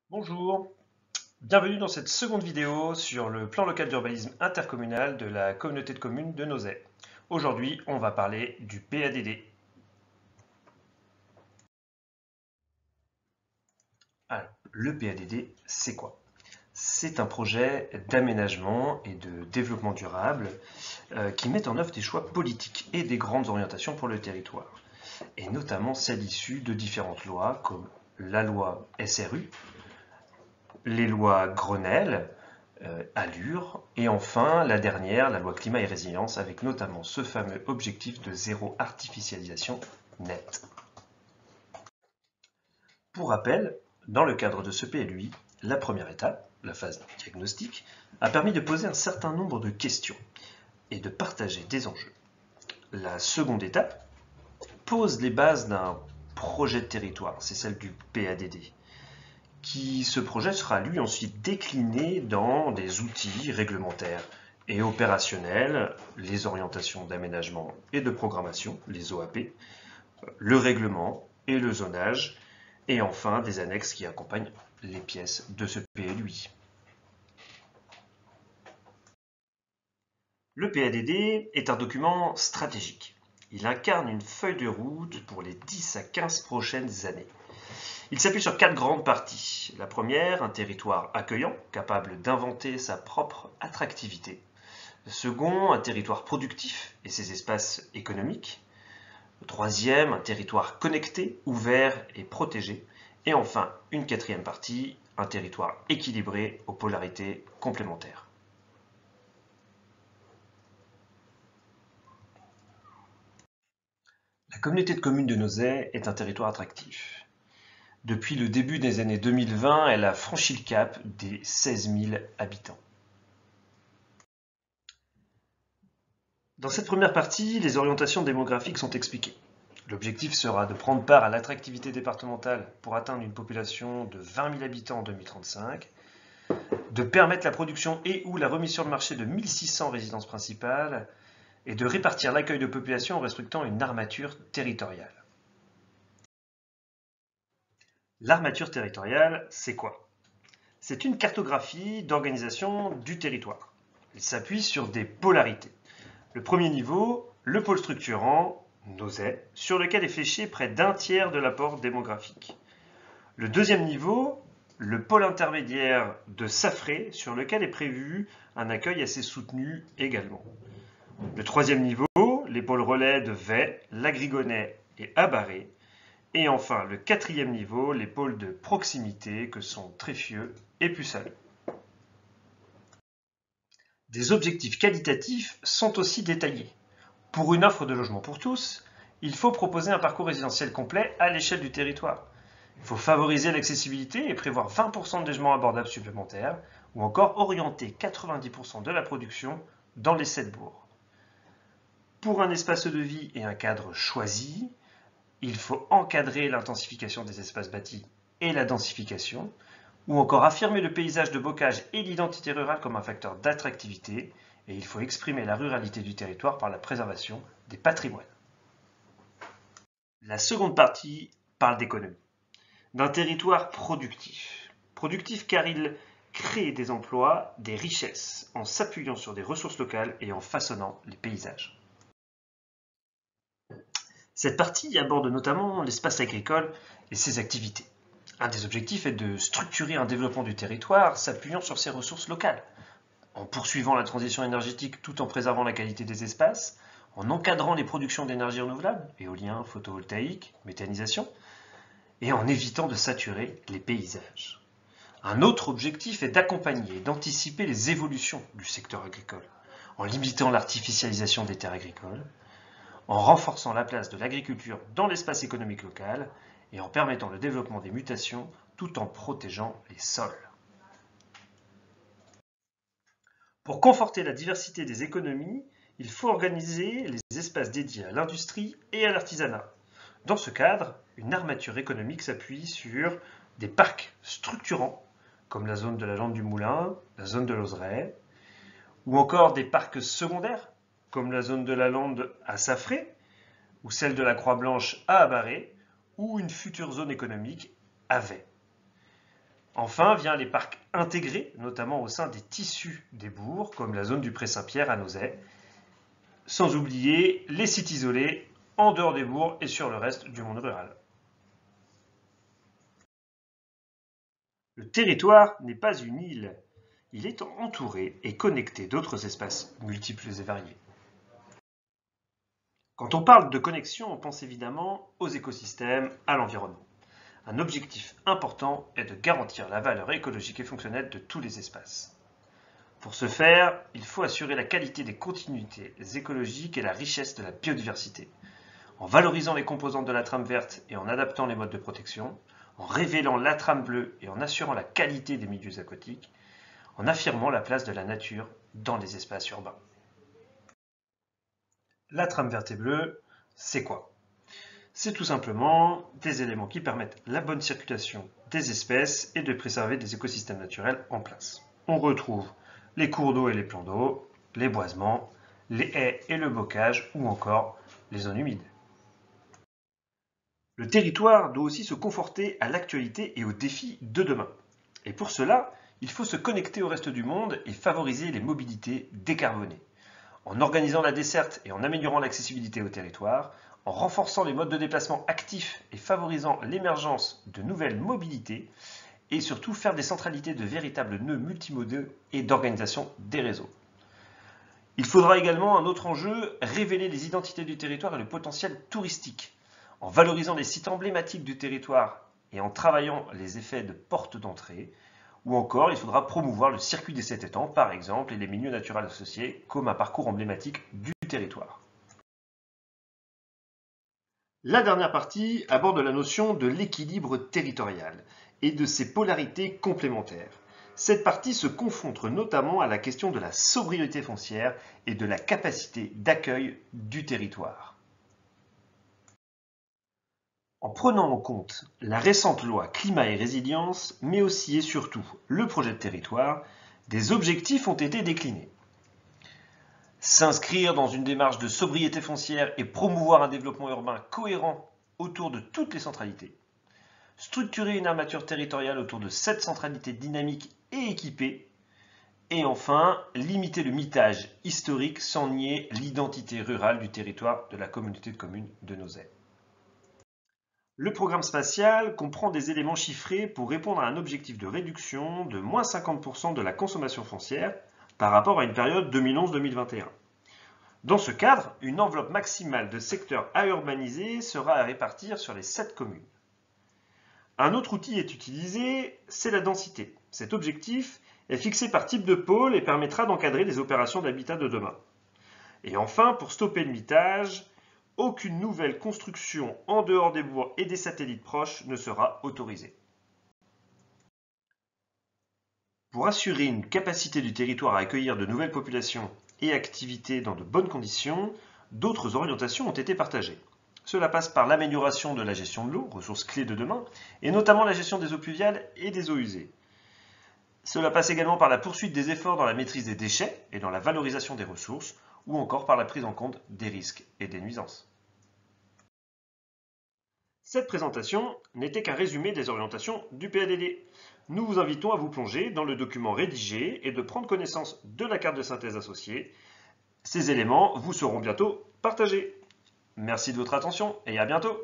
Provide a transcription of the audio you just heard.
Bonjour, bienvenue dans cette seconde vidéo sur le plan local d'urbanisme intercommunal de la communauté de communes de Nozay. Aujourd'hui, on va parler du PADD. Alors, le PADD, c'est quoi? C'est un projet d'aménagement et de développement durable qui met en œuvre des choix politiques et des grandes orientations pour le territoire, et notamment celles issues de différentes lois comme la loi SRU, les lois Grenelle, Allure, et enfin la dernière, la loi Climat et Résilience, avec notamment ce fameux objectif de zéro artificialisation nette. Pour rappel, dans le cadre de ce PLUI, la première étape, la phase diagnostique, a permis de poser un certain nombre de questions et de partager des enjeux. La seconde étape pose les bases d'un projet de territoire, c'est celle du PADD, ce projet sera lui ensuite décliné dans des outils réglementaires et opérationnels, les orientations d'aménagement et de programmation, les OAP, le règlement et le zonage, et enfin des annexes qui accompagnent les pièces de ce PLUI. Le PADD est un document stratégique. Il incarne une feuille de route pour les 10 à 15 prochaines années. Il s'appuie sur 4 grandes parties. La première, un territoire accueillant, capable d'inventer sa propre attractivité. Le second, un territoire productif et ses espaces économiques. Le troisième, un territoire connecté, ouvert et protégé. Et enfin, une quatrième partie, un territoire équilibré aux polarités complémentaires. La communauté de communes de Nozay est un territoire attractif. Depuis le début des années 2020, elle a franchi le cap des 16 000 habitants. Dans cette première partie, les orientations démographiques sont expliquées. L'objectif sera de prendre part à l'attractivité départementale pour atteindre une population de 20 000 habitants en 2035, de permettre la production et ou la remise sur le marché de 1600 résidences principales et de répartir l'accueil de population en respectant une armature territoriale. L'armature territoriale, c'est quoi? C'est une cartographie d'organisation du territoire. Elle s'appuie sur des polarités. Le premier niveau, le pôle structurant, Nozay, sur lequel est fléché près d'un tiers de l'apport démographique. Le deuxième niveau, le pôle intermédiaire de Safré, sur lequel est prévu un accueil assez soutenu également. Le troisième niveau, les pôles relais de Vay, Lagrigonnet et Abarré. Et enfin, le quatrième niveau, les pôles de proximité que sont Tréfieux et Pusal. Des objectifs qualitatifs sont aussi détaillés. Pour une offre de logement pour tous, il faut proposer un parcours résidentiel complet à l'échelle du territoire. Il faut favoriser l'accessibilité et prévoir 20% de logements abordables supplémentaires, ou encore orienter 90% de la production dans les 7 bourgs. Pour un espace de vie et un cadre choisi, il faut encadrer l'intensification des espaces bâtis et la densification, ou encore affirmer le paysage de bocage et l'identité rurale comme un facteur d'attractivité, et il faut exprimer la ruralité du territoire par la préservation des patrimoines. La seconde partie parle d'économie, d'un territoire productif. Productif car il crée des emplois, des richesses, en s'appuyant sur des ressources locales et en façonnant les paysages. Cette partie aborde notamment l'espace agricole et ses activités. Un des objectifs est de structurer un développement du territoire s'appuyant sur ses ressources locales, en poursuivant la transition énergétique tout en préservant la qualité des espaces, en encadrant les productions d'énergie renouvelable, éolien, photovoltaïque, méthanisation, et en évitant de saturer les paysages. Un autre objectif est d'accompagner et d'anticiper les évolutions du secteur agricole, en limitant l'artificialisation des terres agricoles, en renforçant la place de l'agriculture dans l'espace économique local et en permettant le développement des mutations tout en protégeant les sols. Pour conforter la diversité des économies, il faut organiser les espaces dédiés à l'industrie et à l'artisanat. Dans ce cadre, une armature économique s'appuie sur des parcs structurants, comme la zone de la Lande du Moulin, la zone de l'Ozeraie, ou encore des parcs secondaires, comme la zone de la Lande à Safré, ou celle de la Croix-Blanche à Abarré, ou une future zone économique à Vay. Enfin, vient les parcs intégrés, notamment au sein des tissus des bourgs, comme la zone du Pré-Saint-Pierre à Nozay, sans oublier les sites isolés en dehors des bourgs et sur le reste du monde rural. Le territoire n'est pas une île, il est entouré et connecté d'autres espaces multiples et variés. Quand on parle de connexion, on pense évidemment aux écosystèmes, à l'environnement. Un objectif important est de garantir la valeur écologique et fonctionnelle de tous les espaces. Pour ce faire, il faut assurer la qualité des continuités écologiques et la richesse de la biodiversité, en valorisant les composantes de la trame verte et en adaptant les modes de protection, en révélant la trame bleue et en assurant la qualité des milieux aquatiques, en affirmant la place de la nature dans les espaces urbains. La trame verte et bleue, c'est quoi? C'est tout simplement des éléments qui permettent la bonne circulation des espèces et de préserver des écosystèmes naturels en place. On retrouve les cours d'eau et les plans d'eau, les boisements, les haies et le bocage ou encore les zones humides. Le territoire doit aussi se conforter à l'actualité et aux défis de demain. Et pour cela, il faut se connecter au reste du monde et favoriser les mobilités décarbonées. En organisant la desserte et en améliorant l'accessibilité au territoire, en renforçant les modes de déplacement actifs et favorisant l'émergence de nouvelles mobilités, et surtout faire des centralités de véritables nœuds multimodaux et d'organisation des réseaux. Il faudra également un autre enjeu, révéler les identités du territoire et le potentiel touristique, en valorisant les sites emblématiques du territoire et en travaillant les effets de porte d'entrée, ou encore il faudra promouvoir le circuit des 7 étangs, par exemple, et les milieux naturels associés comme un parcours emblématique du territoire. La dernière partie aborde la notion de l'équilibre territorial et de ses polarités complémentaires. Cette partie se confronte notamment à la question de la sobriété foncière et de la capacité d'accueil du territoire. En prenant en compte la récente loi Climat et Résilience, mais aussi et surtout le projet de territoire, des objectifs ont été déclinés. S'inscrire dans une démarche de sobriété foncière et promouvoir un développement urbain cohérent autour de toutes les centralités. Structurer une armature territoriale autour de 7 centralités dynamiques et équipées. Et enfin, limiter le mitage historique sans nier l'identité rurale du territoire de la communauté de communes de Nozay. Le programme spatial comprend des éléments chiffrés pour répondre à un objectif de réduction de moins 50% de la consommation foncière par rapport à une période 2011-2021. Dans ce cadre, une enveloppe maximale de secteurs à urbaniser sera à répartir sur les 7 communes. Un autre outil est utilisé, c'est la densité. Cet objectif est fixé par type de pôle et permettra d'encadrer les opérations d'habitat de demain. Et enfin, pour stopper le mitage, aucune nouvelle construction en dehors des bourgs et des satellites proches ne sera autorisée. Pour assurer une capacité du territoire à accueillir de nouvelles populations et activités dans de bonnes conditions, d'autres orientations ont été partagées. Cela passe par l'amélioration de la gestion de l'eau, ressource clé de demain, et notamment la gestion des eaux pluviales et des eaux usées. Cela passe également par la poursuite des efforts dans la maîtrise des déchets et dans la valorisation des ressources, ou encore par la prise en compte des risques et des nuisances. Cette présentation n'était qu'un résumé des orientations du PADD. Nous vous invitons à vous plonger dans le document rédigé et de prendre connaissance de la carte de synthèse associée. Ces éléments vous seront bientôt partagés. Merci de votre attention et à bientôt.